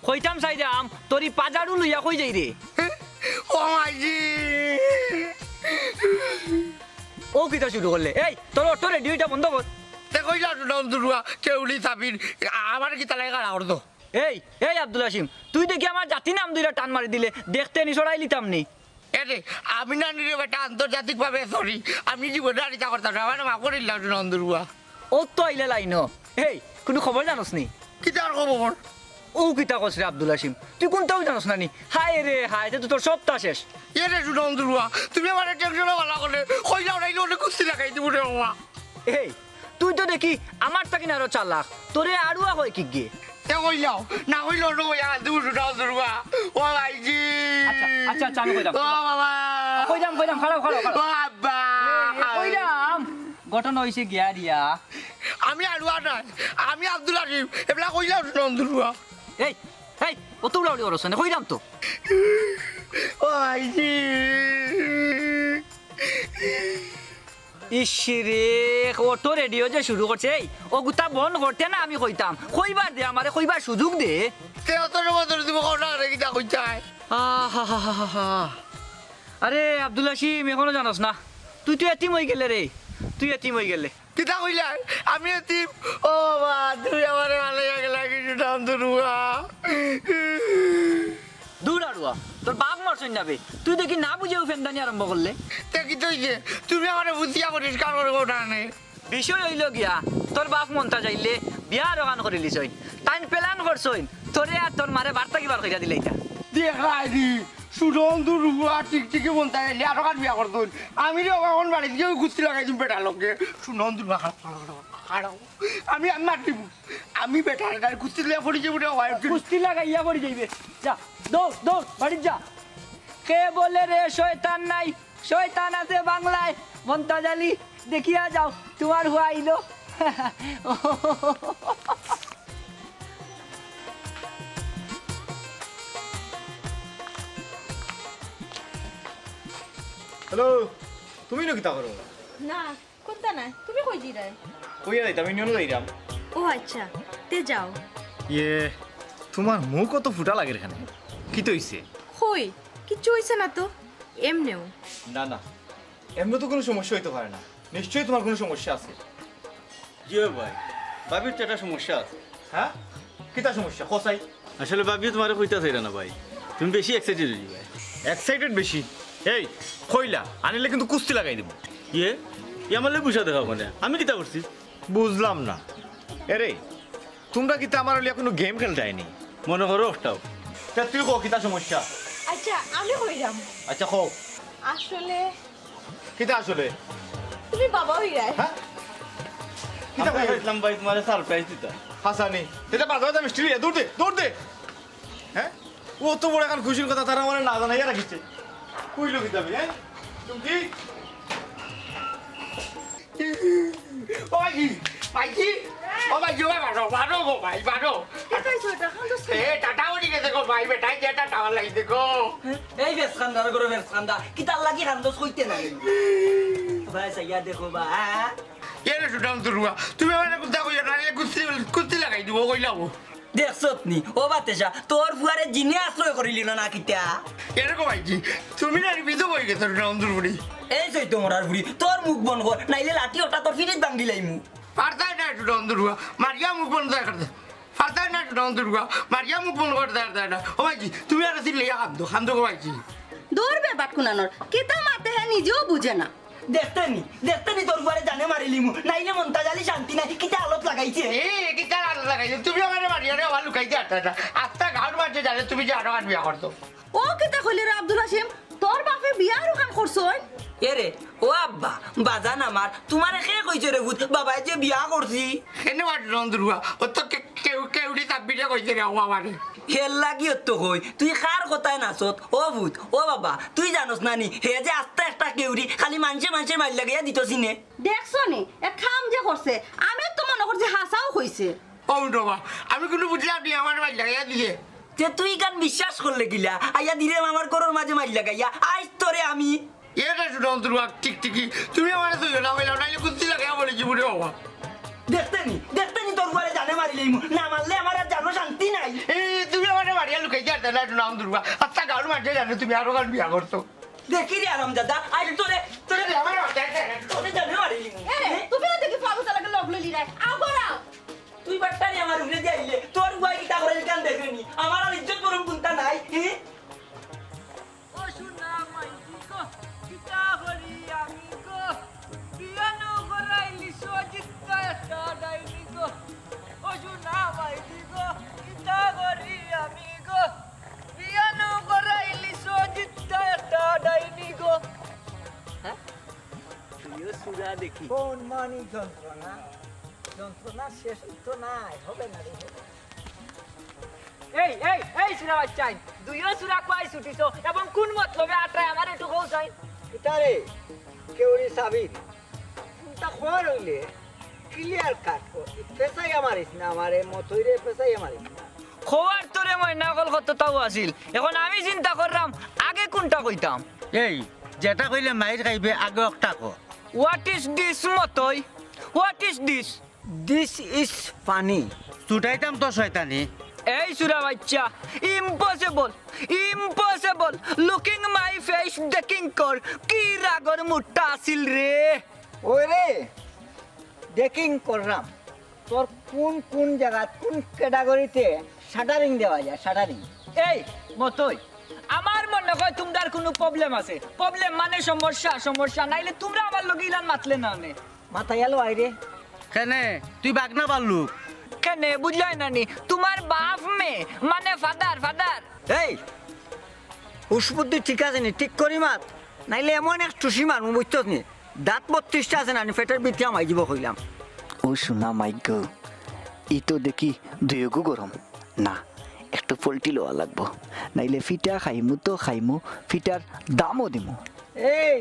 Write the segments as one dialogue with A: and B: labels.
A: কইতাম চাই যাম তোর পাজারু লইয়া কই যাই রে
B: ও মাইজি
A: ও কিতা শুরু করলে এই তোর অটো রেডিওটা বন্ধ কর
B: তে কইলা নন্দুরুয়া কেউলি সাবির আমার কি তালাই গাড়া করতো
A: এই এই আব্দুল হাসিম তুই দেখি আমার জাতি নাম দুইটা টান মারি দিলে দেখতে নি সরাই লিতাম নি
B: এরে আমি না নিরে বেটা আন্তর্জাতিক ভাবে সরি আমি জীবনে আরিতা করতাম না মানে মা করিলাম নন্দুরুয়া
A: ও তো আইলে লাইন এই কোনো খবর জানোস নি
B: কি তার খবর
A: ও কিতা কস রে আব্দুল হাসিম তুই কোনটাও জানোস না নি হায় রে হায় তো তোর সবটা শেষ
B: এরে নন্দুরুয়া তুমি আমার টেনশনে ভালো করে কইলাও নাইলে ওরে কুস্তি লাগাই দিব রে মামা
A: এই তুই তো দেখি আমার তাকি না আরো চালাক তোরে আড়ুয়া হয় কি গে
B: তে কইলাও না কইলো নো ইয়া দুর নন্দুরুয়া ও মাইজি
A: আচ্ছা আচ্ছা আমি কইতাম
B: ও বাবা
A: কইতাম খাড়াও
B: বাবা
A: কইতাম ঘটনা হইছে গিয়া রিয়া
B: আমি আড়ুয়া না আমি আব্দুল হাসিম এবলা কইলাও নন্দুরুয়া
A: এই এই অত উড়াউড়ি করছ না কইরাম তো
B: ও মাইজি
A: ইসরে অটো রেডিও যে শুরু করছে এই ও গুতা বন্ধ করতে না আমি কইতাম কইবার দে আমারে কইবার সুযোগ দে
B: তে অত বদল দিব কোনা রে কিটা কইতাই
A: আরে আব্দুল হাসিম এখনো জানোস না তুই তো এতিম হয়ে গেলে রে তুই এতিম হয়ে গেলে
B: কিটা কইলা আমি এতিম ও বা তুই আমারে ভালো লাগে কিছু নাম দুরুয়া
A: দূর আড়ুয়া তোর বাপ মরছই যাবে তুই দেখি না বুঝেও ফেন্দানি আরম্ভ করলে
B: তে কি তুইছে তুমি আমারে বুঝিয়া পরিষ্কার করে কোনা নে
A: বিষয় হইল গিয়া তোর বাপ মনতা যাইলে বিয়া রোগান করে লিছইন টাইম প্ল্যান করছইন তোরে আর তোর মারে বার্তা কিবার কইরা দিলে এটা
B: দেখাই দি সুরন দুরুয়া টিকটিকি বলতে এলি আর কাট বিয়া করতুন আমি রে এখন বাড়ি গিয়ে গুস্তি লাগাই দিম বেটা লোকে সুনন দুরুয়া খাড়াও আমি মারতিব আমি বেটার গাড়ি গুস্তি লিয়া পড়ি যাবো রে হয়
A: কুস্তি লাগাইয়া পড়ি যাইবে যা দৌড় দৌড় বাড়ি যা কে বলে রে শয়তান নাই শয়তান আছে বাংলায় মন্তাজ আলী দেখিয়া যাও তোমার হুয়া আইলো
C: হ্যালো তুমি নো কিতা করো
D: না কোনটা না তুমি কই যাই
C: কইয়া যাইতাম আমি নিয়ন যাইরাম
D: ও আচ্ছা তে যাও
C: ইয়ে তোমার মুখ কত ফুটা লাগে এখানে কি তো হইছে
D: হই কিচ্ছু হইছে না তো এমনেও
C: না না এমনি তো কোনো সমস্যা হইতে পারে না নিশ্চয়ই তোমার কোনো সমস্যা আছে
E: জি ভাই ভাবির তো একটা সমস্যা আছে
C: হ্যাঁ কিতা সমস্যা কসাই
E: আসলে ভাবি তোমার কইতা চাইরা না ভাই তুমি বেশি এক্সাইটেড হয়ে ভাই
C: এক্সাইটেড বেশি এই কইলা আনিলে কিন্তু কুস্তি লাগাই দিব
E: ইয়ে আমার লে বুঝা দেখা মানে আমি কিতা করছি
C: বুঝলাম না এরে তোমরা কিতা আমার লিয়া কোনো গেম খেলতাইনি
E: মনে করো একটাও
C: তা তুই কো কিতা সমস্যা
D: আচ্ছা আমি হইরাম
C: আচ্ছা কও
D: আসলে
C: কিতা আসলে
D: তুমি বাবা হইরাই
C: হ্যাঁ কিতা
E: আমি
C: কই
E: ইসলাম ভাই তোমার সারপ্রাইজ দিতা
C: হাসানি এটা বাজারে মিষ্টি দৌড় দে হ্যাঁ ও তো বড় এখন খুশির কথা তারা আমার না জানাইয়া রাখিছে কইলো কি যাবে হ্যাঁ তুমি কি
B: ও ভাই ভাইজি ও ভাইজি বারো গো ভাই বারো
D: এটাই ছোট খান তো
B: এ টাটা উঠি গেছে গো ভাই বেটাই যে টাটা লাগি দেখো
A: এই বেশ খান্দার করে বেশ খান্দা কি তার লাগি খান্দস কইতে নাই ভাই সাইয়া দেখো বা
B: এরে সুটাম দুরুয়া তুমি মানে কুত্তা কইয়া নালে কুস্তি লাগাই দিব কইলাও
A: দেখছত নি ও বাতেশা তোর ফুয়ারে জিনে আশ্রয় করিলিল না কিতা
B: এরকম ভাইজি তুমি না বিধ হয়ে গেছো সুটাম দুরুড়ি
A: এই যে তোমরার বুড়ি তোর মুখ বন্ধ কর নাইলে লাঠি ওটা তোর ফিরিত ভাঙ দিলাইমু
B: পারতাই না সুটাম দুরুয়া মারিয়া মুখ বন্ধ করতে পারতাই না সুটাম দুরুয়া মারিয়া মুখ বন্ধ করতে না ও ভাইজি তুমি আর আসলে খান্দো গো ভাইজি
D: দৌড়বে বাটকুনানোর কেতা মাতে হ্যাঁ নিজেও বুঝে না
A: দেখতে নি তোর ফুয়ারে জানে মারিলিমু নাইলে মন্তাজ আলী শান্তি নাই কিতা আলত লাগাইছে
B: এ কি তার আলো লাগাইছো তুমি আমার মারিয়া রে আলু খাইতে আত্মা গাঁর মাঝে জানে তুমি যে আরো বিয়া করতো
D: ও কেতা কইলে রে আব্দুল হাসিম তোর বাপে বিয়া রোখান করছই
A: এরে ও আব্বা বাজান আমার তোমারে কে কইছে রে ভূত বাবাই যে বিয়া করছি
B: কেন বাটন দুরুয়া ও তো কেউ কেউটি তাব্বিটা কইছে রে আমারে
A: হেল লাগিও তো হই তুই কার কথায় নাচত ও ভূত ও বাবা তুই জানোস নানি হে যে আস্তে একটা কেউরি খালি মানুষে মাইল লাগাইয়া দিতছি নে
D: দেখছো নি এ খাম যে করছে আমি তো মনে করছি হাসাও কইছে
B: ও বাবা আমি কোনো বুঝলাম নি আমার বাড়ি লাগাইয়া দিয়ে
A: তে তুই গান বিশ্বাস করলে গিলা আইয়া দিলে আমার করোর মাঝে মাইল লাগাইয়া আইস তোরে আমি
B: এটা সুনন্দর টিকটিকি তুমি আমার তুই না বললাম নাইলে কুস্তি লাগাইয়া বলেছি বুড়ি বাবা
A: দেখতে নি তোর ঘরে জানে মারিলেই না মারলে আমার আর জানো শান্তি নাই
B: তুমি আমার বাড়িয়া লুকাই যাতে না নাম দুর্গা আচ্ছা গাড়ু মাঠে জানো তুমি আরো গান বিয়া করছো
A: দেখি রে আরাম দাদা আই তোরে
B: আমার
A: তোরে জানে মারিলি
D: তুমি দেখি ফাগু চালাকে লগ লইলি রে আগরাও
A: তুই বাট্টানি আমার উড়ে যাইলে তোর গুয়াই কিতা করে গান দেখেনি আমার আর ইজ্জত করুম কোনটা নাই ও শুনা মাইকি গো কিতা করি আমি গো পিয়ানো গরাইলি সজিতা একটা ডাইনি গো ও শুনা মাইকি গো কিতা করি আমি গো পিয়ানো গরাইলি সজিতা একটা ডাইনি গো হ্যাঁ তুইও সুরা দেখি কোন মানি যন্ত্রণা শেষ তো নাই হবে না রে এই সুরা বাচ্চাই দুইও সুরা কয় ছুটিছো এবং কোন মতলবে আটরায় আমার একটু কও চাই
F: ইতারে কেউরি সাবির তা খবর হইলে ক্লিয়ার কাট পেশাই আমারিস না আমারে মতইরে পেশাই আমারিস না
A: খবর তোরে মই নকল কত তাও আছিল এখন আমি চিন্তা করলাম আগে কোনটা কইতাম
F: এই যেটা কইলে মাইর খাইবে আগে একটা কো
A: হোয়াট ইজ দিস মতই what is this
F: this is funny ছুটাইতাম তো শয়তানি
A: এই সুরা বাচ্চা ইম্পসিবল লুকিং মাই ফেস দেখিং কর কি রাগর মুট্টা আছিল রে
F: ওই রে ডেকিং করলাম তোর কোন জায়গা কোন ক্যাটাগরিতে শাটারিং দেওয়া যায় শাটারিং
A: এই মতই আমার মনে হয় তোমার কোনো প্রবলেম আছে প্রবলেম মানে সমস্যা নাইলে তোমরা আমার লগে ইলান মাতলে না নে
F: মাথায় এলো আইরে
B: কেনে তুই বাগনা পারলু
A: কেনে বুঝলাই নানি তোমার বাপ মে মানে ফাদার
F: এই উসবুদ্ধি ঠিক আছে নি ঠিক করি মাত নাইলে এমন এক টুসি মারমু বুঝছস নি দাঁত 32টা আছে না পেটের ভিতরে আমাই দিব কইলাম
G: ও শোনা মাইক ই তো দেখি দুয়োগো গরম না একটু পোল্ট্রি লওয়া লাগবো নাইলে ফিটা খাইমু ফিটার দামও দিমু
F: এই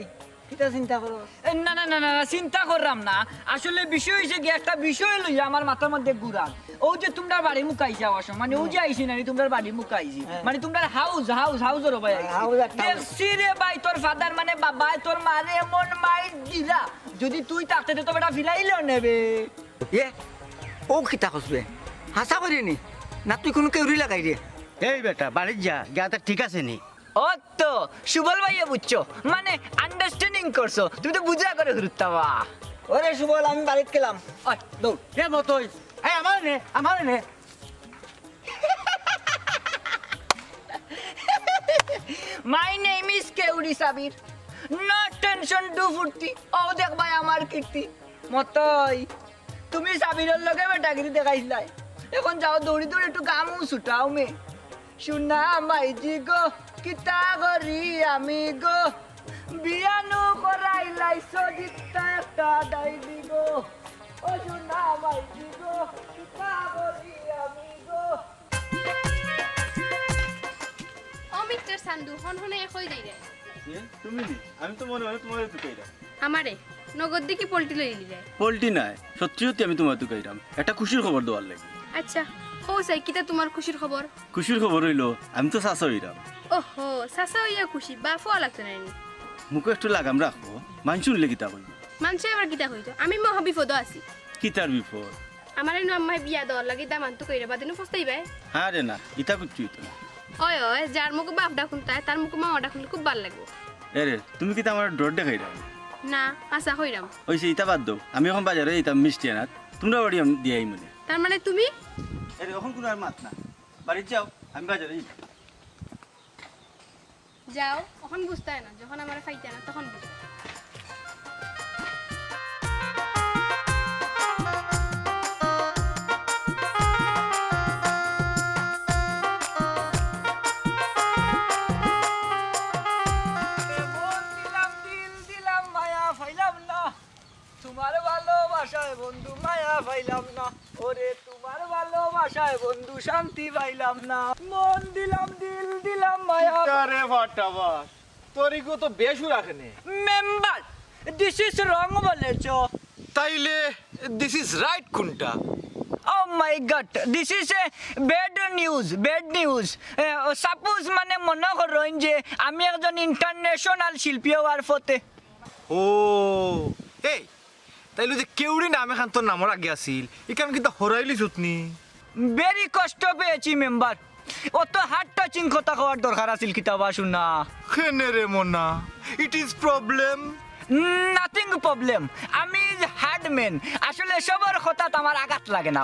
F: কিটা চিন্তা করো
A: না চিন্তা করলাম না আসলে বিষয় হইছে কি একটা বিষয় লইয়া আমার মাথার মধ্যে ঘুরান ও যে তোমরা বাড়ি মুকাইছে আওয়াজ মানে ও যে আইছি নানি তোমরা বাড়ি মুকাইছি মানে তোমরা হাউস র ভাই দেখছি রে ভাই তোর ফাদার মানে বাবা তোর মারে এমন মাইর দিলা যদি তুই থাকতে তো বেটা ফিলাইলো নেবে
F: এ ও কিতা কসবে হাসা করি নি না তুই কোনো কেউরি লাগাই রে
B: এই বেটা বাড়ির যা গাতে ঠিক আছে নি
A: ও তো সুবল ভাইয়া বুঝছো মানে আন্ডারস্ট্যান্ডিং করছো তুমি তো বুঝা করে হুরুত্তাবা
F: ওরে সুবল আমি বাড়িতে গেলাম
A: ওই দৌড়
B: এ মতই এই আমার নে
A: My name is Keuri Sabir. No tension do ফুর্তি ও দেখ ভাই আমার কীর্তি মতই তুমি সাবিরের লগে বেটাগিরি দেখাইছিলাই এখন যাও দৌড়ি একটু গামু ছুটাও মে শুনা মাইজি গো কিতা করি আমি গো বিয়ানো করাইলাই সজিতা একটা ডাইনি গো ও শুনা মাইজি গো কিতা করি আমি গো
H: অমিত্রের সান্দু হনহনে কই যাই রে
E: তুমি নি আমি তো মনে হয় তোমার দুকাইরা
H: আমারে নগদ দেখি পোল্ট্রি লইলি রে
E: পোল্ট্রি নাই সত্যি আমি তোমার দুকাইরাম একটা খুশির খবর দেওয়ার লাগে
H: আচ্ছা ও সাই কিতা তোমার খুশির খবর
E: খুশির খবর হইলো আমি তো চাষা হইরাম
H: ওহো সাসা হইয়া খুশি বা ফোয়া লাগতো না নি
E: মুখে একটু লাগাম রাখবো মান শুনলে কিতা কইব
H: মানুষে আবার কিতা হইতো আমি মহা বিপদ আছি
E: কিতার বিপদ
H: আমারে নো আম্মাই বিয়া দেওয়ার লাগি দামান তো কইরা বাদিনো ফস্তাইবাই
E: হ্যাঁ রে না ইতা কিচ্ছু হইতো না
H: ওই যার মুখ বাপ ডাকুন তার মুখ মা ডাকুন খুব ভালো লাগবে
E: এরে তুমি কিতা আমার ডর দেখাইরা
H: না আশা হইরাম
E: ওইসে ইতা বাদ দাও আমি এখন বাজারে ইতা মিষ্টি আনাত তোমরা বাড়ি দিয়াই মনে
H: তার মানে তুমি
E: এরে এখন কোনো আর মাত না বাড়ি যাও আমি বাজারে
H: যাও তখন বুঝতে হয় না যখন আমার খাইতে না তখন বুঝতে
A: তোমার ভালোবাসায় বন্ধু বন্ধু মায়া পাইলাম না, ওরে তোমার ভালোবাসায় বন্ধু শান্তি পাইলাম না, মন দিলাম দিল দিলাম মায়া।
C: আরে ফাটাবাস তোরই কো তো বেশু রাখেনে।
A: মেম্বার দিস ইজ রং বলেছো।
C: তাইলে দিস ইজ রাইট কোনটা?
A: Oh my God, this is a bad news, bad news. Suppose মানে মনে করেন যে আমি একজন ইন্টারন্যাশনাল শিল্পী হওয়ার ফতে।
C: ও এই তাইলে যে কেউরি নামে খান তোর নামর আগে আসিল এখান কিন্তু হরাইলি চুতনি।
A: ভেরি কষ্ট পেয়েছি মেম্বার, অত হার্ট টাচিং কথা কওয়ার দরকার আছিল কিতাব আসুন না।
C: কেনে রে মনা, it is problem.
A: Nothing problem, আমি হার্ড ম্যান, আসলে সবার কথা আমার আঘাত লাগে না।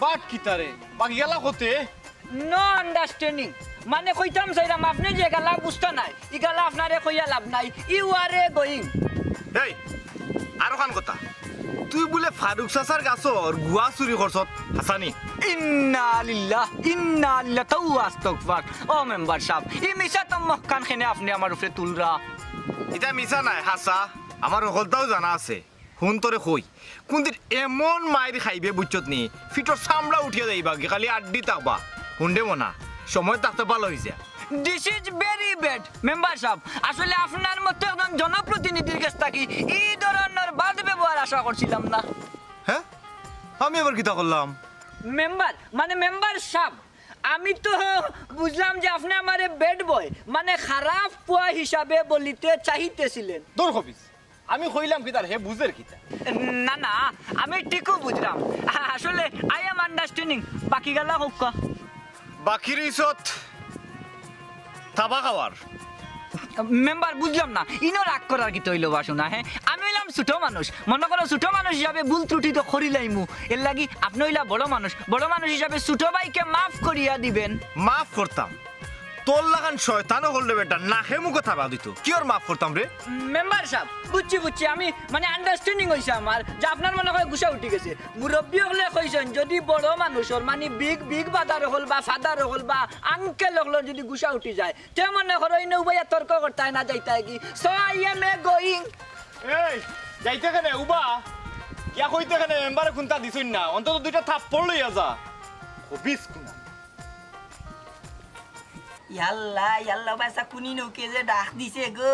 C: বাট কিতারে বাকি গেলা হতে
A: নো আন্ডারস্ট্যান্ডিং, মানে কইতাম চাইলাম আপনি যে গেলা বুঝতে নাই, ই গেলা আপনারে কইয়া লাভ নাই, ইউ আর এ গোয়িং।
C: এই আরো খান কথা, তুই বলে ফারুক চাচার গাছর গুয়া চুরি করছত হাসানি?
A: ইন্না লিল্লাহ ইন্না লিল্লাহ তাও আস্তাগফির। ও মেম্বার সাহেব, ই মিছা তো মক্কান খেনে আপনি আমার উপরে তুলরা।
C: এটা মিছা নাই হাসা, আমার হলতাও জানা আছে। হুন তোরে কই কোনদিন এমন মায়ের খাইবে বুঝছত নি ফিটর চামড়া উঠিয়া যাইবা খালি আড্ডি থাকবা। হুন্ডে মনা সময় থাকতে ভালো হয়েছে।
A: This is very bad member সাহেব, আসলে আপনার মতো একজন জনপ্রতিনিধির কাছ থেকে এই ধরনের বাদ ব্যবহার আশা করছিলাম না।
C: হ্যাঁ আমি এবার কিতা করলাম?
A: মেম্বার মানে মেম্বার সাহেব, আমি তো বুঝলাম যে আপনি আমারে ব্যাড বয় মানে খারাপ পোয়া হিসাবে বলিতে চাইতেছিলেন।
C: তোর হবিস আমি কইলাম কিতার হে বুঝের কিতা?
A: না না, আমি ঠিকও বুঝলাম, আসলে আই এম আন্ডারস্ট্যান্ডিং। বাকি গেলা হোক
C: বাকির ইসত থাবা খাওয়ার।
A: মেম্বার বুঝলাম না, ইনো রাগ করার কি তৈল বাসু না। হ্যাঁ আমি হইলাম ছোট মানুষ, মনে করো ছোট মানুষ হিসাবে ভুল ত্রুটি তো করিলাইমু, এর লাগি আপনি হইলা বড় মানুষ, বড় মানুষ হিসাবে ছোট ভাইকে মাফ করিয়া দিবেন।
C: মাফ করতাম তোর লাগান শয়তানও হল বেটা না হে মুখ থাবা দিত কি ওর মাফ করতাম রে?
A: মেম্বার সাহেব বুঝছি, আমি মানে আন্ডারস্ট্যান্ডিং হয়েছে আমার, যে আপনার মনে হয় গুছা উঠি গেছে। মুরব্বী হলে কইছেন যদি বড় মানুষের মানে বিগ বাদার হল বা ফাদার হল বা আঙ্কেল হল যদি গুছা উঠি যায়, তে মনে করো ইনো উবাইয়া তর্ক করতে না যাইতে কি। So I M A going.
C: এই যাইতে কেনে উবা কিয়া কইতে কেনে মেম্বারে খুনতা দিছুন না, অন্তত দুইটা থাপ্পড় লইয়া যা হবিস কুনা।
A: ইয়াল্লা ইয়াল্লা বাসা কুনি নৌকে যে ডাক দিছে গো।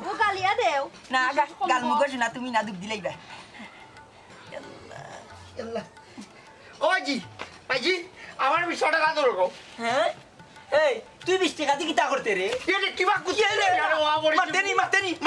D: ও গালিয়া দেও
A: না গাল মুখ না, তুমি না দুধ দিলাইবা।
B: ও জি ভাইজি আমার 20 টাকা দরকার।
A: হ্যাঁ এই তুই 20 টাকা দিয়ে কিতা করতে রে?
B: এটা কিবা কুচি রে আরে ওয়া বড়
A: মারতেনি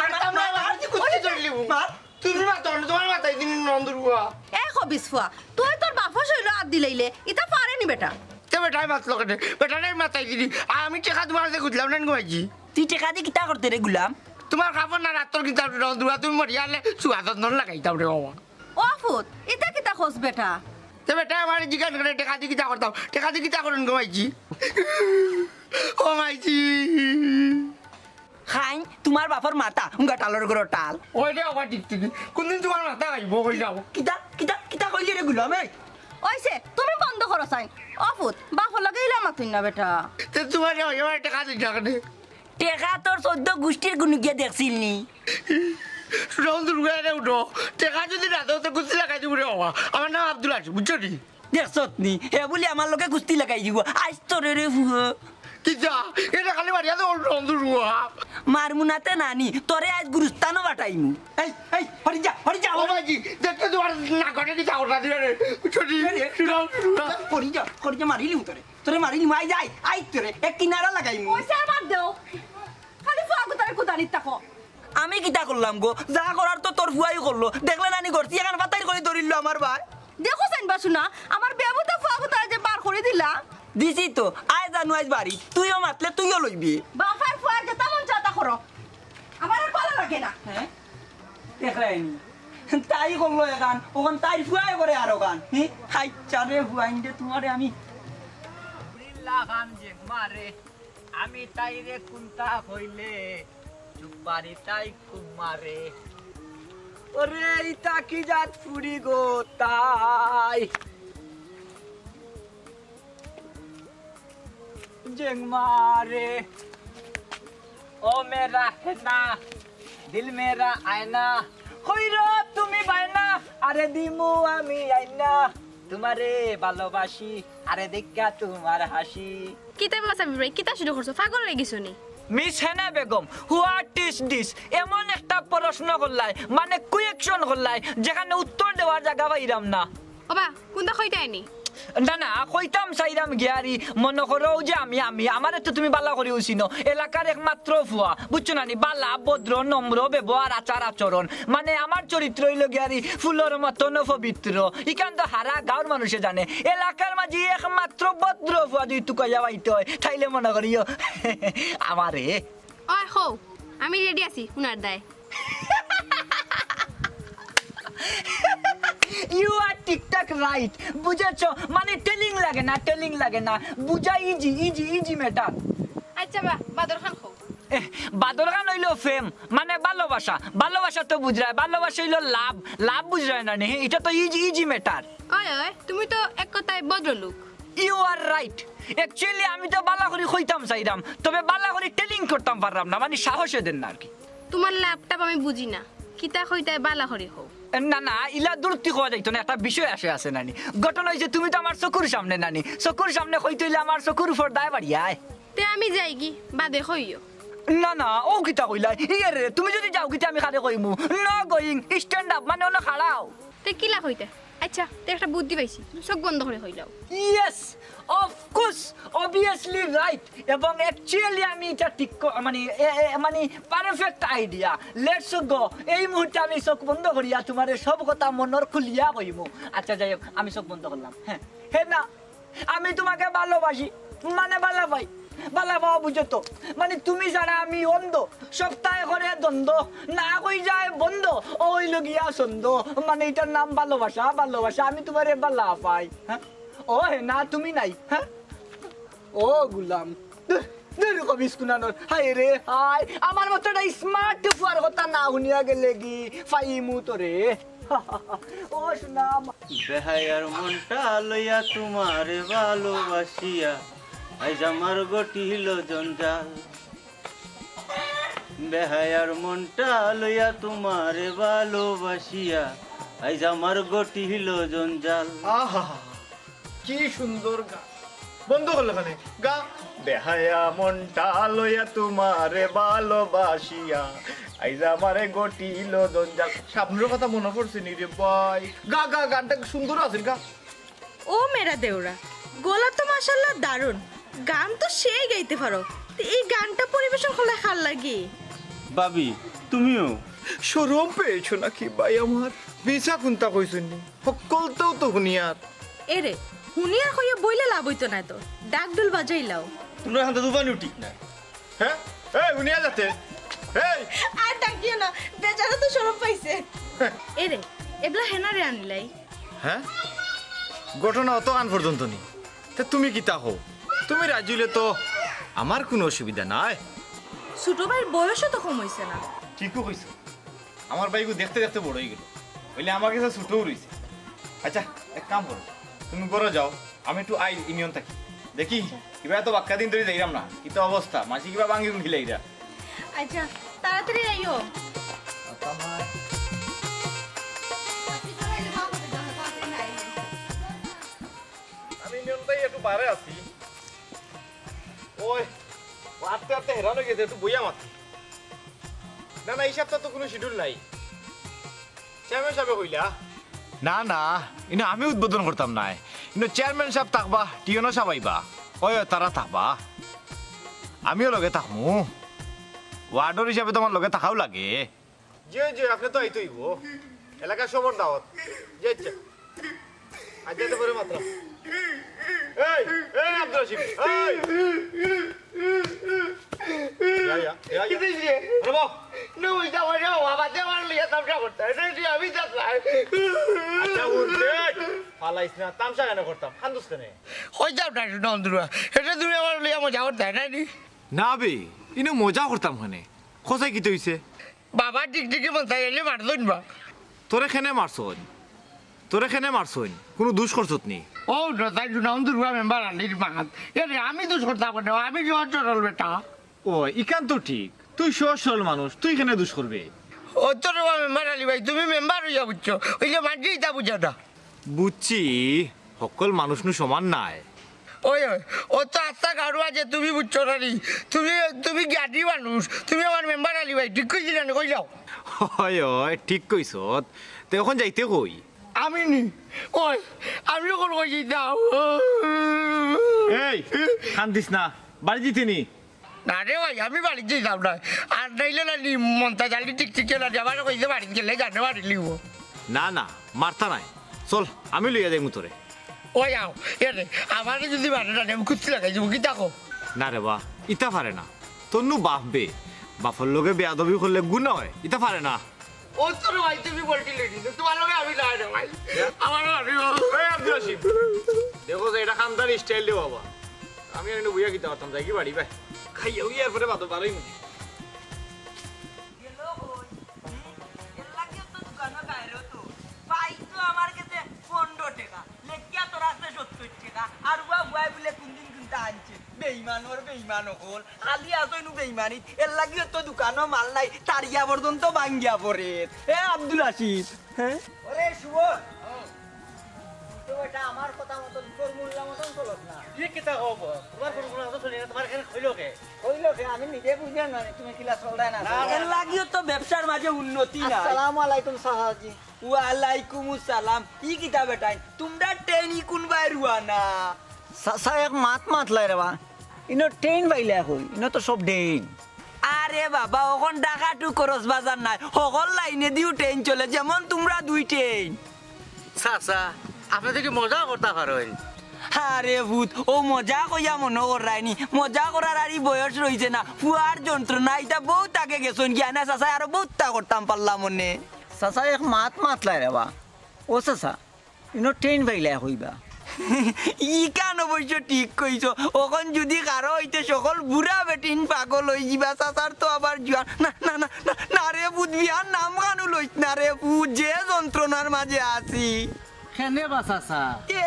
B: মারতাম না আর কি কুচি ধরলি মার তুমি মার তোমার মাথায় দিন নন্দুরুয়া
D: এ খবিস ফুয়া, তুই তোর বাপা শৈল হাত দিলাইলে ইতা পারেনি বেটা।
B: তে বেটাই মাতলো কেটে বেটাই মাথায় দিদি আমি টাকা তোমার কাছে গুছলাম না ভাইজি।
A: তুই টাকা দিয়ে কিতা করতে রে গুলাম?
B: তোমার কাপড় না রাতর কিতাব নন্দুরুয়া তুমি মরিয়ালে সুয়াদত নন লাগাইতাম রে বাবা।
D: ও ফুত ইতা কিতা খোঁজ বেটা?
B: তে বেটা আমার জিজ্ঞাসা করে টাকা দিয়ে কিতা করতাম, টাকা দিয়ে কিতা করেন গো ভাইজি? ও ভাইজি
A: খাই তোমার বাপর মাথা উঙ্গা টালর গরো টাল।
B: ওইটা আবার ঠিক ঠিক কোনদিন তোমার মাথা খাইব কই যাও
A: কিতা কইলি রে গুলাম? এই
D: ওইছে তুমি বন্ধ করো সাইন। ও ফুত বাপর লগে ইলা মাতুন না বেটা।
B: তে তোমার এবার টাকা দিই টাকা দে
A: টেকা তোর 14 গোষ্ঠীর গুণ গিয়ে দেখছিল নি।
B: নন্দুরুয়া রে উঠো টাকা যদি না দাও তো গুছি লাগাই দিব রে বাবা। আমার নাম আব্দুল হাসিম বুঝছো নি?
A: দেখছত নি হে বলি আমার লোকে কুস্তি লাগাই দিব আজ তোরে রে ফুয়া।
B: কিতা এটা খালি মারিয়া তো নন্দুরুয়া
A: মারমুনাতে নানি তোরে আজ গুরুস্থানও বাটাইমু। এই হরি যা
B: ও ভাইজি দেখতে তোমার না করে কি চাওড়া দিলে রে বুঝছো নি?
A: হরি যা মারিলিম তোরে মারিলিম আই যাই আই তোরে এক কিনারা লাগাইমু।
D: ওইছে বাদ দেও, খালি ফুয়া গুতারে কুদানি তাকো।
A: আমি কিতা করলাম গো, যা করার তো তোর ফুয়াই করলো, দেখলে নানি করছি এখন পাতাই করে ধরিল আমার ভাই।
D: দেখো সাইন বাসু না আমার বেবুতে ফুয়া গুতারে যে বার করে দিলা।
A: দিছি তো আয় জানু আজ বাড়ি, তুইও মাতলে তুইও লইবি।
D: বাফার ফুয়া যে তেমন চাতা করো, আমার আর ভালো লাগে না।
A: হ্যাঁ দেখলাইনি তাই করলো এখান ওখান তাই ফুয়াই করে আরো গান হাই চারে ফুয়াইন দে তোমারে আমি খান যে মারে আমি তাই রে কুন্তা হইলে চুপারি তাই খুব মারে। ওরে ইতা কি জাত ফুরি গো তাই জেং মারে। ও মেরা है ना दिल मेरा आईना কইর তুমি বাইনা আরে দিমু আমি আইনা তোমারে ভালোবাসি আরে দেখা তোমার হাসি।
H: কিতা মাসাবি ভাই কিতা শুরু করছো পাগল হয়ে গেছো নি?
A: Miss Hena Begum what is this? এমন একটা প্রশ্ন করলাই মানে কুয়েকশন করলাই যেখানে উত্তর দেওয়ার জায়গা পাইরাম না।
H: ওবা কোনটা কইতাই নি?
A: না না কইতাম চাইরাম গিয়ারি মনে করো যে আমি আমার তো তুমি বালা করে উচিনো এলাকার একমাত্র ফুয়া বুঝছো না নি বালা ভদ্র নম্র ব্যবহার আচার আচরণ মানে আমার চরিত্র হইল গিয়ারি ফুলের মতন পবিত্র ইখান তো হারা গাঁর মানুষে জানে এলাকার মাঝে একমাত্র ভদ্র ফুয়া যদি তুকা যাওয়াইতে হয় তাইলে মনে করিও আমারে।
H: ওই হো আমি রেডি আছি উনার দায়।
A: ইউ আর ঠিকঠাক রাইট বুঝেছো মানে টেলিং লাগে না বুঝা ইজি ম্যাটার।
H: আচ্ছা বা বাদর খান খো
A: বাদর গান হইলো ফেম মানে ভালোবাসা তো বুঝরায় ভালোবাসা হইলো লাভ বুঝরায় না নি এটা তো ইজি ম্যাটার।
H: ওই তুমি তো এক কথায় ভদ্রলোক।
A: ইউ আর রাইট অ্যাকচুয়ালি আমি তো বালা করে কইতাম চাইরাম তবে বালা করে টেলিং করতাম পারলাম না মানে সাহসে দেন না আর কি।
H: তোমার ল্যাপটপ আমি বুঝি না কিতা কইতায় বালা হরি হো।
A: না ইলা দূরত্ব হওয়া যাইতো না একটা বিষয় আসে নানি ঘটনা হয়েছে তুমি তো আমার চকুর সামনে নানি চকুর সামনে কইতে হইলে আমার চকুর উপর দায় বাড়িয়ায়।
H: তে আমি যাই কি বাদে কইও।
A: না ও কিতা কইলা ইয়ে তুমি যদি যাও কিতা আমি খালে কইমু ন গোয়িং স্ট্যান্ড আপ মানে অন্য খাড়াও।
H: তে কিলা কইতে? আচ্ছা তে একটা বুদ্ধি পাইছি চোখ বন্ধ করে হইলাও।
A: Yes of course obviously right এবং অ্যাকচুয়ালি আমি এটা ঠিক মানে পারফেক্ট আইডিয়া লেটস গো এই মুহূর্তে আমি চোখ বন্ধ করিয়া তোমার সব কথা মনের খুলিয়া কইমু। আচ্ছা যাই হোক আমি চোখ বন্ধ করলাম। হ্যাঁ না আমি তোমাকে ভালোবাসি মানে বালা পাওয়া বুঝো তো মানে তুমি যারা আমি অন্ধ সপ্তাহে করে দ্বন্দ্ব না কই যায় বন্ধ ওই লগিয়া ছন্দ মানে এটার নাম ভালোবাসা আমি তোমারে বালা পাই। হ্যাঁ ও হে না তুমি নাই। হ্যাঁ ও গুলাম হাই রে হাই আমার মতো একটা স্মার্ট ফুয়ার কথা না শুনিয়া গেলে কি ফাইমু তোরে। ও শোনা
E: বেহায়ার মনটা লইয়া তোমারে ভালোবাসিয়া আইজ আমার গটিল জঞ্জাল। বেহায়ার মনটা লইয়া তোমারে ভালোবাসিয়া আইজ আমার গটিল জঞ্জাল।
C: আহা কি সুন্দর গান বন্ধ করলো খানে গা। বেহায়া মনটা লইয়া তোমারে ভালোবাসিয়া আইজা আমারে গটিল জঞ্জাল। স্বপ্নের কথা মনে পড়ছে নি রে ভাই গা গানটা সুন্দর আছে গা।
I: ও মেরা দেওরা গলা তো মাশাআল্লাহ দারুণ গান তো সেই গাইতে পারো এই গানটা পরিবেশন করলে ভাল লাগে।
E: বাবি তুমিও
C: শরম পেয়েছো নাকি ভাই আমার? বিছা কুন্তা কইছেন নি সকলতেও তো হুনিয়ার।
I: এরে হুনিয়ার কইয়া বইলে লাভ হইতো না তো ডাকডুল বাজাইলাও।
E: তোমরা হাতে দুবানিও ঠিক না।
C: হ্যাঁ এই হুনিয়া যাতে এই
I: আর ডাকিও না বেচারা তো শরম পাইছে। এরে এবলা হেনারে আনলাই।
C: হ্যাঁ ঘটনা অত গান পর্যন্ত নি তা তুমি কি তা হো? তুমি রাজুলে তো আমার কোনো অসুবিধা নাই।
I: ছোট ভাইয়ের বয়সও তো কম হইছে না।
C: ঠিকও কইছো আমার বাইকু দেখতে দেখতে বড় হয়ে গেল বলে আমার কাছে ছোটও রয়েছে। আচ্ছা এক কাম করো তুমি বড় যাও আমি একটু আই ইউনিয়ন থাকি দেখি কিবা এত বাক্কা দিন ধরে যাইরাম না কি তো অবস্থা মাসি কিবা ভাঙি খিলাইরা।
I: আচ্ছা তাড়াতাড়ি আইও।
C: আমি ইউনিয়নটাই একটু বাইরে আছি। ওই আস্তে আস্তে হেরানো গেছে একটু বইয়া মাথা। না এই সপ্তাহ তো কোনো শিডিউল নাই। চেয়ারম্যান সাহেব কইলা না ইনো আমি উদ্বোধন করতাম না ইনো চেয়ারম্যান সাহেব থাকবা টিয়নো সাহেব আইবা ওই তারা থাকবা আমিও লগে থাকমু ওয়ার্ডর হিসাবে তোমার লগে থাকাও লাগে। যে আপনি তো আইতেই গো এলাকার সবর দাওয়াত যে আজ যেতে পারে মাত্র। এই আব্দুল হাসিম তামসা কেন করতাম খান্দুস কেন
B: তুমি আমার লিয়া মজা করতে নাই নি
C: না বে ইনো মজা করতাম খানে খোঁজাই কি হইছে
B: বাবা টিকটিকি বলতে এলে মারতন বা
C: তোরে খেনে মারছন কোনো দুষ করছত নি।
B: ও তাই দুর্গা মেম্বার আনির মাহাত এরে আমি দোষ করতাম না আমি জোর চরল বেটা।
C: ও ইকান তো ঠিক তুই সহজ সরল মানুষ তুই এখানে দুষ করবে।
B: ও ও তো মেম্বার আলী ভাই তুমি মেম্বার হইয়া বুঝছো ওই যে মাঝে ইটা বুঝা না
C: বুঝছি সকল মানুষ নু সমান নাই
B: ওই ও তো আস্তা গাড়ু আছে তুমি বুঝছো না নি তুমি জ্ঞানী মানুষ তুমি আমার মেম্বার আলী ভাই ঠিক কইছি না কই যাও
C: হয় হয় ঠিক কইছ তো এখন যাইতে কই
B: আমি নি ওই আমি ওখান কই যাও
C: এই কান্দিস না বাড়ি জিতে নি
B: না রে ভাই আমি বাড়িতে যাও না আর নাইলে না নি মন্তা জালি ঠিক ঠিক না যাবার কইতে বাড়ি গেলে জানে বাড়ি লিব
C: না না মারতা নাই চল আমি লইয়া যাই তোরে
B: ওই আও এরে আমার যদি বাড়ি না আমি কুচি লাগাই যাবো কি দেখো
C: না রে বা ইটা পারে না তোর নু বাপ বে বাপর লগে বেয়াদবি করলে গুণ হয় ইটা পারে না
B: ও তো রে ভাই তুমি বলটি লেডি তোমার লগে আমি না রে ভাই আমার বাড়ি
C: এই আব্দুল হাসিম দেখো যে এটা খানদার স্টাইল দে বাবা আমি এনে বুইয়া কিতা করতাম যাই কি বাড়ি ভাই খাইয়া উইয়ার পরে বাদ ভালোই মুখি
A: পর্যন্ত ভাঙ্গিয়া পড়ে এ আব্দুল হাসিম হ্যাঁ ওরে শুভ এটা আমার কথা মতন ফর্মুলা মতন চলক না
E: কি কিতা হব তোমার ফর্মুলা তো শুনি না তোমার এখানে কইলোকে
A: আমি নিজে বুঝলাম না তুমি কিলা চলদাই না এর লাগিও তো ব্যবসার মাঝে উন্নতি না আসসালামু আলাইকুম সাহাজি ওয়ালাইকুম আসসালাম ই কিতা বেটাই তোমরা ট্রেনি কোন বাই রুয়ানা
F: সাসা এক মাত লাই রে বা ইনো ট্রেন বাইলে হই ইনো তো সব ডেইন
A: আরে বাবা ওখন ঢাকা টু করস বাজার নাই সকল লাইনে দিও ট্রেন চলে যেমন তোমরা দুই ট্রেন
E: চাচা আপনি দেখি মজা করতে পারেন
A: আরে ভূত ও মজা কইয়া মনে করায়নি মজা করার আর বয়স রয়েছে না ফুয়ার যন্ত্রণা এটা বহুত তাকে গেছন গিয়া না চাচা আরো বহুত তা করতাম পারলাম মনে
F: সাসা এক মাত লাই রে বা ও সাসা ইনো ট্রেন বাইলে হইবা
A: ই কান অবশ্য ঠিক কইছো ওখন যদি কারো হইতে সকল বুড়া বেটিন পাগল হই যাবা চাচার তো আবার জুয়ান না না না না, না রে ভূত বিয়ার নাম কানু লইত না রে ভূত যে যন্ত্রণার মাঝে আছি
E: কেনে বা চাচা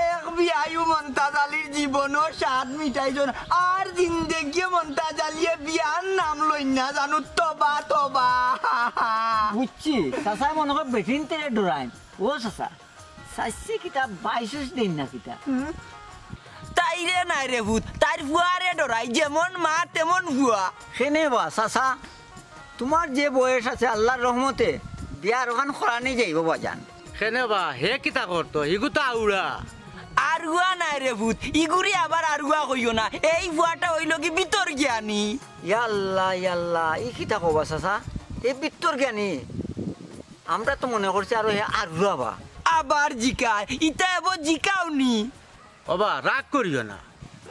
A: এক বিয়ায়ু মন্তাজ আলীর জীবনও স্বাদ মিটাইজন আর জিন্দেগি মন্তাজ আলিয়ে বিয়ার নাম লই না জানো তবা তবা
F: বুঝছি সাসা মনে হয় বেটিন তেরে ডরাইন ও সাসা সাসি কিতা 22 দিন না কিতা
A: তাইরে নাই রে ভূত তাইর ফুয়ারে ডরাই যেমন মা তেমন ফুয়া
F: সেনে বা সাসা তোমার যে বয়স আছে আল্লাহর রহমতে বিয়ার ওখান খরানি যাইব বাজান
E: কেনে বা হে কিতা করতো হিগু তো আউড়া
A: আরুয়া নাই রে ভূত ইগুরি আবার আরুয়া কইও না এই ফুয়াটা হইল কি ভিতর জ্ঞানী
F: ইয়াল্লা ই কিতা কবা সাসা এই বিত্তর জ্ঞানী আমরা তো মনে করছি আরো হে আর রুয়াবা
A: আবার জিকায় ইটা এবার জিকাওনি
E: বাবা রাগ করিও না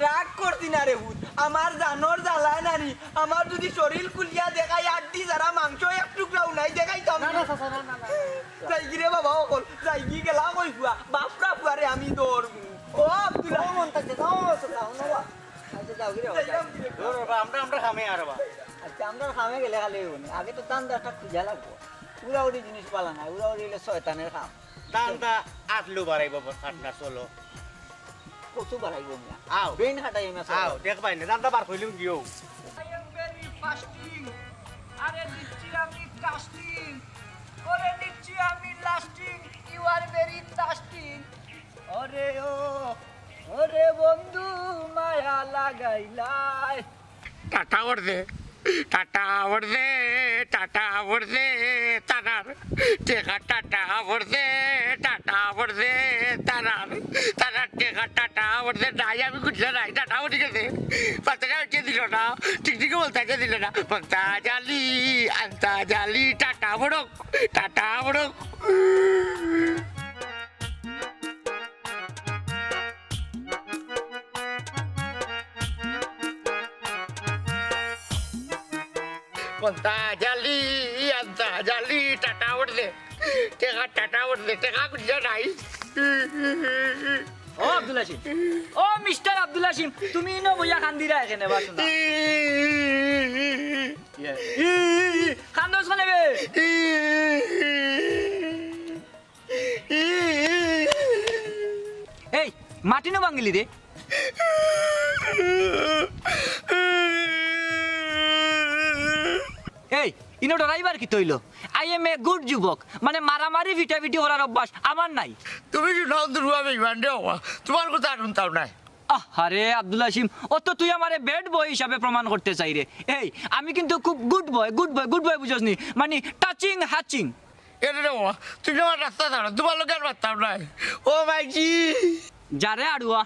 A: রাগ করতি না রে ভূত আমার জানোর জ্বালায় নানি আমার যদি শরীর খুলিয়া দেখাই আড্ডি যারা মাংস এক টুকরাও নাই দেখাইতাম না যাইগি রে বাবা অকল যাইগি গেলা কই ফুয়া বাপরা ফুয়ারে আমি দৌড়বো ও আব্দুল্লাহ মন্তাজ যাও
E: আমরা খামে আর বা
F: আচ্ছা আমরা খামে গেলে খালি হইবনি আগে তো দান দাটা খুঁজা লাগবো উড়াউড়ি জিনিস পালা নাই উড়াউড়ি হলে শয়তানের খাম
E: দানটা আটলু বাড়াইব ফাটনা চলো
F: কচু বাড়াইব মিয়া
E: আও
F: ব্রেন খাটাই মিয়া
E: আও দেখ পাই না দানটা বার কইলিম গিও
A: আরে দিচ্ছি আমি কাস্টিং ওরে দিচ্ছি আমি lasting you are very testing ওরে ও ওরে বন্ধু মায়া লাগাইলাই
B: টাটা বর্দে তারার টেকা টাটা বর্দে তারার টেকা টাটা বর্দে নাই আমি খুঁজলে নাই টাটা উঠে গেছে পাতাটা কে দিল না ঠিক বলতে দিল না বলতা জালি আন্তা জালি টাটা বড়ক জালি আন্তা জালি টাটা উঠছে টেকা খুঁজলে নাই
A: ও আব্দুল হাসিম ও মিস্টার আব্দুল হাসিম তুমি ন বইয়া কান্দিরা এখানে বাসো না কান্দোস কেন বে এই মাটি ন বাঙ্গিলি রে এই ইনো ডরাইবার কি তৈল আই এম এ গুড যুবক মানে মারামারি ভিটাভিটি করার অভ্যাস আমার নাই।
B: তুমি সুনন্দর রুয়া বেইমান রে বাবা, তোমার কথা শুনতাম নাই।
A: আরে আব্দুল হাসিম ও তো তুই আমারে ব্যাড বয় হিসাবে প্রমাণ করতে চাই রে। এই আমি কিন্তু খুব good boy good boy good boy বুঝছনি মানে টাচিং হ্যাচিং।
B: এরে রে বাবা, তুমি আমার রাস্তা ছাড়ো, তোমার লোকের পারতাম নাই। ও মাইজি
A: যারে আড়ুয়া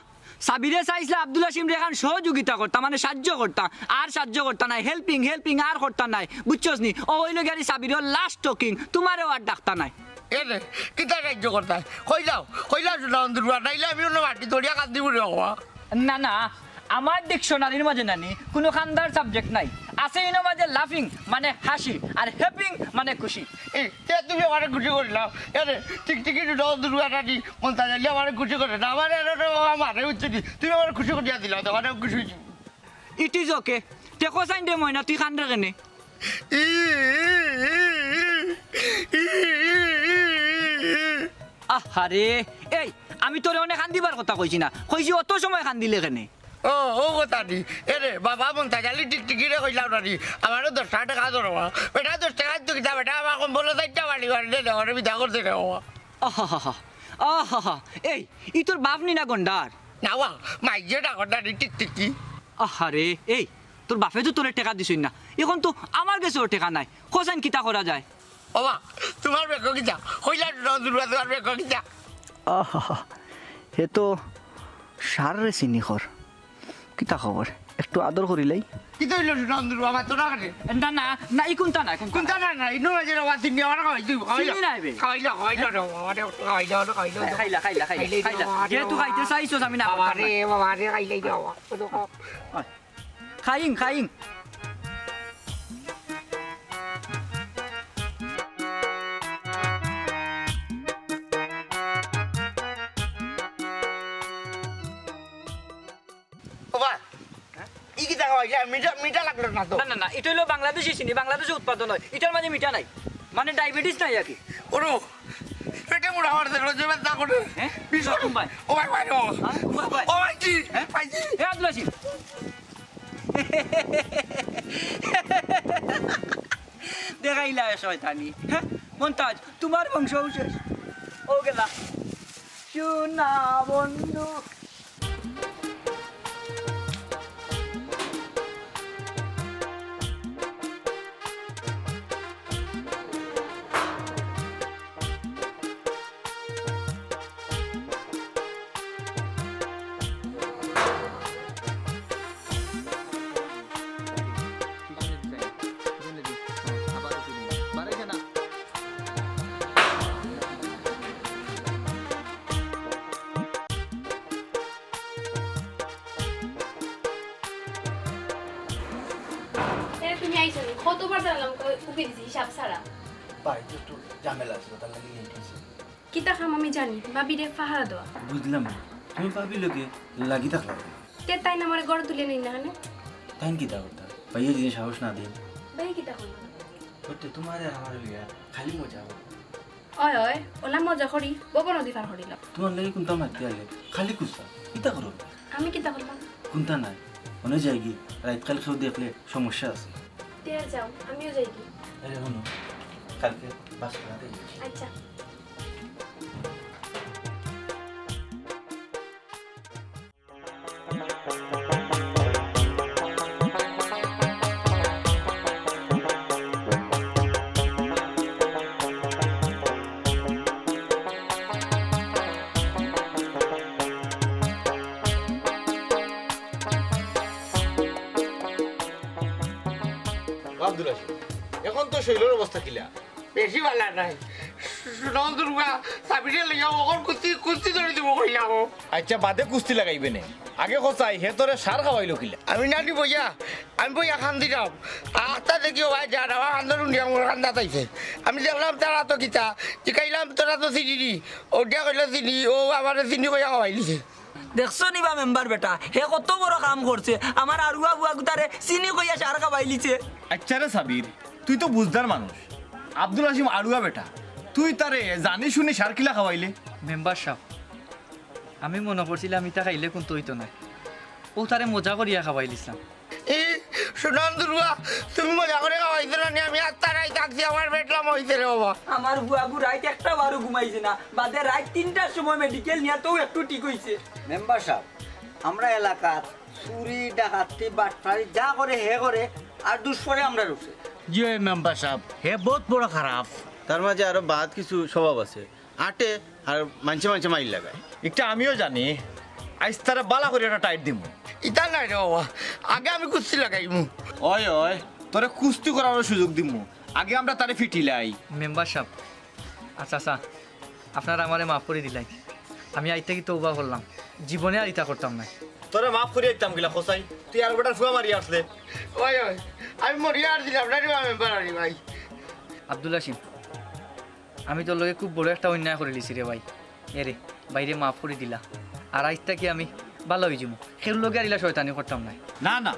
A: সাবিরে চাইছিল আব্দুল হাসিম রেখান সহযোগিতা করতাম মানে সাহায্য করতাম আর সাহায্য করতাম নাই, হেল্পিং হেল্পিং আর করতাম নাই বুঝছস নি। ও হইল গাড়ি সাবিরের লাস্ট টকিং, তোমারও আর ডাক্তার নাই।
B: এরে কিতা সাহায্য করতাম কইলাও সুনন্দর রুয়া, নাইলে আমি অন্য মাটি ধরিয়া কাঁদ দিব রে বাবা।
A: না না আমার ডিকশনারির মাঝে নানি কোনো খান্দার সাবজেক্ট নাই, আছে এর মাঝে লাফিং মানে হাসি আর হ্যাপিং মানে খুশি।
B: তুমি আমার খুশি করিলাম। এরে ঠিক ঠিকই সুনন্দর রুয়া নানি মন্তাজ আলী আমার খুশি করে না, আমার মারে উচ্চ তুমি আমার খুশি করিয়া দিলাম, তোমার খুশি হয়েছি।
A: It is okay Teco sign দে ময়না তুই খান রে কেনে। আহারে এই আমি তোরে অনেক খান্দিবার কথা কইছি না, কইছি অত সময় খান্দিলে কেনে।
B: ও কথা নি এরে বাবা মন্তাজ আলী টিকটিকি রে কইলাম নানি আমারও 10 টাকা ধরবা বেটা, 10 টাকা তো কিতা বেটা আমার কম বলো 4টা বাড়ি বাড়ি দে ওরে বিদা করতে রে বাবা।
A: আহা এই ই তোর বাপ নি না গন্ডার
B: না ওয়া মাইজে টাকা নানি টিকটিকি।
A: আহারে এই তোর বাপে তো তোরে টাকা দিছই না, এখন তো আমার কাছে ওর টাকা নাই, কোসাইন কিতা করা যায়।
B: বাবা তোমার বেকো কিতা কইলা সুনন্দর তোমার বেকো কিতা।
G: আহা হে তো সারে চিনি খর কিতা খবর একটু আদর করিলাই।
B: কিতা হইলো সুনন্দর আমার তো না কাটে।
A: না না না ই কোনটা নাই
B: কোনটা না ইনো যে বাবা চিনি আমার খাওয়াই তুই
A: চিনি নাই বে
B: খাইলা রে বাবা রে খাইলা
A: খাইলা যেহেতু খাইতে চাইছস আমি না
B: বাবা রে খাইলাই দে বাবা
A: খাইং
B: বাবা ই কিতা খাওয়াইলা মিঠা লাগলো না তো।
A: না না না এটা হলো বাংলাদেশি চিনি, বাংলাদেশে উৎপাদন হয়, এটার মাঝে মিঠা নাই মানে ডায়াবেটিস নাই আর কি।
B: ওরো পেটে মুড়া আমার দেখলো যে ব্যথা করে
A: হ্যাঁ
B: বিশাল
A: ভাই
B: ও ভাই ভাই ও
A: ভাই
B: ও ভাইজি ভাইজি
A: হে আব্দুল হাসিম দেখাইলা শয়তানি। হ্যাঁ মন্তাজ তোমার বংশ শেষ ও গেলা শুনা বন্ধু।
H: তুমি আইছো কতবার জানলাম উকে দিছি হিসাব ছাড়া।
E: ভাই একটু ঝামেলা আছে তার লাগি লেট হইছে।
H: কিতা খাম আমি জানি বাবিরে পাহারা দেওয়া।
E: বুঝলাম না তুমি ভাবি লোকে লাগি থাকলা
H: তে তাই না আমার গড় তুলে নেই না হানে
E: তাই কিতা করতা ভাইয়া যদি সাহস না দিন
H: ভাই কিতা করব
E: বলতে তোমার আর আমার লিয়া খালি মজা হবে।
H: ওই ওলা মজা করি ববন অধিকার করিলাম।
E: তোমার লাগি কোনটা মারতে আলে খালি কুস্তা কিতা করো
H: আমি কিতা করলাম
E: কোনটা নাই মনে যায় কি রাত কাল খেয়ে দেখলে সমস্যা আছে।
H: তে যাও আমিও যাই কি।
E: আরে শুনো কালকে বাস করা দেই।
H: আচ্ছা
C: আব্দুল হাসিম এখন তো শৈলের অবস্থা কিলা
B: বেশি ভালো নাই সুনন্দর রুয়া সাবিরে লইয়া ওর কুস্তি ধরে দিব কইলাম।
C: আচ্ছা বাদে কুস্তি লাগাইবে নে আগে কোথায় হে তোরে সার খাওয়াইলো কিলা।
B: আমি নানি বইয়া আমি বইয়া খান দিলাম আস্তা দেখি ভাই যা আমার আন্দোলন দিয়ে আমার কান্দা তাইছে। আমি দেখলাম তারা তো কিতা জিকাইলাম তোরা তো চিনি নি ওটা কইলো চিনি ও আমার চিনি কইয়া খাওয়াই দিছে।
A: দেখছো নিবা মেম্বার বেটা হে কত বড় কাম করছে, আমার আরুয়া বুয়া গুতারে চিনি কইয়া সার খাবাইলিছে।
C: আচ্ছা রে সাবির তুই তো বুঝদার মানুষ, আব্দুল হাসিম আড়ুয়া বেটা তুই তারে জানি শুনি সার কিলা খাওয়াইলে।
A: মেম্বার সাহেব আমি মনে করছিলাম ইটা খাইলে কোন তৈতো নাই, ও তারে মজা করিয়া খাবাইলিছিলাম।
B: এই সুনাম দুর্গা তুমি মজা করে খাওয়াইছো না নি? আমি আর তারাই থাকছি, আমার পেটলাম হইছে রে বাবা।
F: আমার বুয়াবু রাইত একটা বারো ঘুমাইছে না, বাদে রাত 3টার সময় মেডিকেল নিয়ে তো একটু ঠিক হইছে। মেম্বার সাহেব, আমরা এলাকার চুরি ডাকাতি বাটফারি যা করে হে করে, আর দুষ্পরে আমরা রুখছে।
E: জি মেম্বার সাহেব, হে বহুত বড় খারাপ। তার মাঝে আরো বাদ কিছু স্বভাব আছে, আটে আর মানছে মানছে মাইল লাগায়।
C: একটা আমিও জানি, আইস তারা বালা করে একটা টাইট দিমু।
B: ইতা নাই রে বাবা, আগে আমি কুস্তি লাগাইমু।
C: ওই ওই তোরে কুস্তি করার সুযোগ দিমু, আগে আমরা তারে ফিটিলাই।
A: মেম্বার সাহেব, আচ্ছা আচ্ছা, আপনারা আমারে মাফ করে দিলাই। আমি আইতে কি তৌবা করলাম, জীবনে আর ইতা করতাম না।
C: তোরে মাফ করে দিতাম গিলা খোসাই, তুই আর বেটার ফুয়া মারি আসলে।
B: ওই ওই আমি মরিয়া আর দিলাম না রে মেম্বার আনি ভাই।
A: আব্দুল হাসিম, আমি তোর লগে খুব বড় একটা অন্যায় করে লিছি রে ভাই। এরে বাইরে মাফ করে দিলা, আর আইতা কি আমি ভালো হয়ে যাবো, সের লগে আর ইলা শয়তানি করতাম না।
C: না না,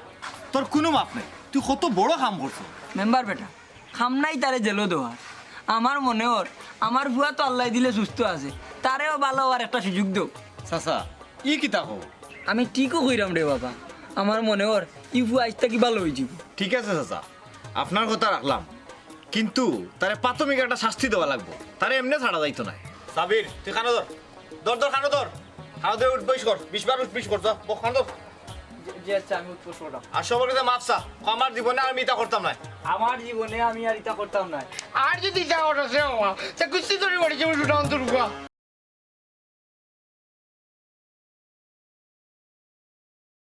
C: তোর কোনো মাপ নাই, তুই কত বড় কাম করছো।
F: মেম্বার বেটা, খামনাই তারে জেলো দেওয়ার। আমার মনে ওর আমার বুয়া তো আল্লাহ দিলে সুস্থ আছে, তারেও ভালো হওয়ার একটা সুযোগ দেও।
C: চাচা ই কিতা কও?
F: আমি ঠিকও কইরাম রে বাবা, আমার মনে ওর ইফু আজটা কি ভালো হয়ে যাব।
C: ঠিক আছে চাচা, আপনার কথা রাখলাম, কিন্তু তারে প্রাথমিক একটা শাস্তি দেওয়া লাগবো, তারে এমনি ছাড়া যাইতো না। সাবির তুই খানো ধর, ধর ধর খানো ধর, খানো ধরে উঠ বইস কর, 20 বার উঠ 20 কর, যা খানো ধর।
A: জি আচ্ছা, আমি উৎপোষ করলাম।
C: আর সবার কাছে মাপসা, আমার জীবনে আমি এটা করতাম না।
A: আমার জীবনে আমি আর ইতা করতাম না।
B: আর যদি যা ওটা সে বাবা, সে কুস্তি ধরে পড়েছে সুনাম দুর্গা।